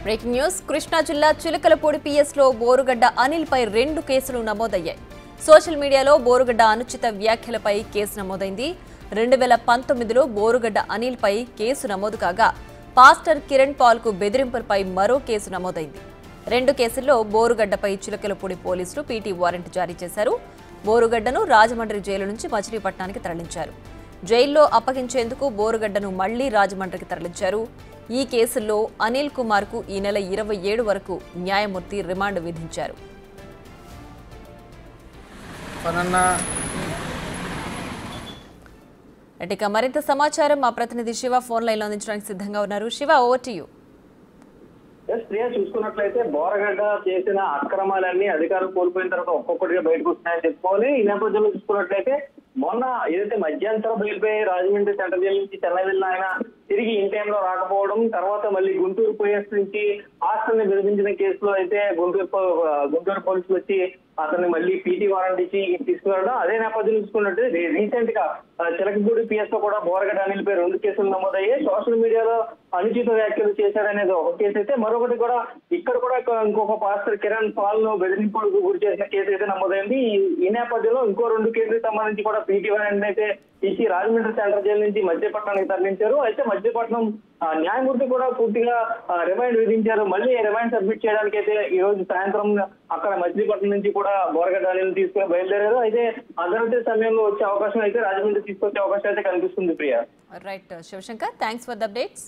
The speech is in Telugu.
బ్రేకింగ్ న్యూస్ కృష్ణా జిల్లా చిలకలపూడి పిఎస్లో బోరుగడ్డ అనిల్పై 2 కేసులు నమోదయ్యాయి. సోషల్ మీడియాలో బోరుగడ్డ అనుచిత వ్యాఖ్యలపై కేసు నమోదైంది. 2019లో బోరుగడ్డ అనిల్పై కేసు నమోదు కాగా పాస్టర్ కిరణ్ పాల్కు బెదిరింపులపై మరో కేసు నమోదైంది. 2 కేసుల్లో బోరుగడ్డపై చిలకలపూడి పోలీసులు పీటీ వారెంట్ జారీ చేశారు. బోరుగడ్డను రాజమండ్రి జైలు నుంచి మచిలీపట్నానికి తరలించారు. జైల్లో అప్పగించేందుకు బోరుగడ్డను మళ్లీ రాజమండ్రికి తరలించారు. ఈ కేసుల్లో అనిల్ కుమార్ కు ఈ నెల 27 వరకు న్యాయమూర్తి రిమాండ్ విధించారు. ఇక మరింత సమాచారం మా ప్రతినిధి శివ ఫోన్ లైన్ లో అందించడానికి సిద్ధంగా ఉన్నారు. Shiva, over to you. Priya, చూసుకున్నట్లయితే బోరగడ్డ చేసిన అక్రమాలన్నీ అధికారులు కోల్పోయిన తర్వాత ఒక్కొక్కటిగా బయటకు వస్తున్నాయని చెప్పుకోవాలి. ఈ నేపథ్యంలో చూసుకున్నట్లయితే మొన్న ఏదైతే మధ్యంతరం బయలుపై రాజమండ్రి సెంట్రల్ జైలు నుంచి చెన్నై వెళ్ళిన ఆయన తిరిగి ఇన్ టైంలో రాకపోవడం, తర్వాత మళ్ళీ గుంటూరు పోయేసి నుంచి హాస్టల్ని బెదిరించిన కేసులో అయితే గుంటూరు పోలీసులు వచ్చి అతన్ని మళ్ళీ పీటీ వారెంట్ ఇచ్చి తీసుకురావడం. అదే నేపథ్యంలో చూసుకున్నట్టు రీసెంట్ గా చిలకపూడి పిఎస్ లో కూడా బోరగడ్డ అనిల్పై 2 కేసులు నమోదయ్యాయి. సోషల్ మీడియాలో అనుచిత వ్యాఖ్యలు చేశారనేది ఒక కేసు అయితే, మరొకటి కూడా ఇక్కడ కూడా ఇంకొక పాస్టర్ కిరణ్ పాల్ ను బెదిరింపులకు గురి చేసిన కేసు అయితే నమోదైంది. ఈ నేపథ్యంలో ఇంకో 2 కేసులకు సంబంధించి కూడా పీటీ వారెంట్ అయితే ఇచ్చి రాజమండ్రి సెంట్రల్ జైలు నుంచి మచిలీపట్నానికి తరలించారు. అయితే మచిలీపట్నం న్యాయమూర్తి కూడా పూర్తిగా రిమైండ్ విధించారు. మళ్ళీ రిమైండ్ సబ్మిట్ చేయడానికి అయితే ఈ రోజు సాయంత్రం అక్కడ మచిలీపట్నం నుంచి కూడా బోరగడ్డ అనిల్ తీసుకుని బయలుదేరారు. అయితే అర్ధరాత్రి సమయంలో వచ్చే అవకాశం అయితే రాజమండ్రి తీసుకొచ్చే అవకాశం అయితే కనిపిస్తుంది. Priya. Right Shivashankar, thanks for the updates.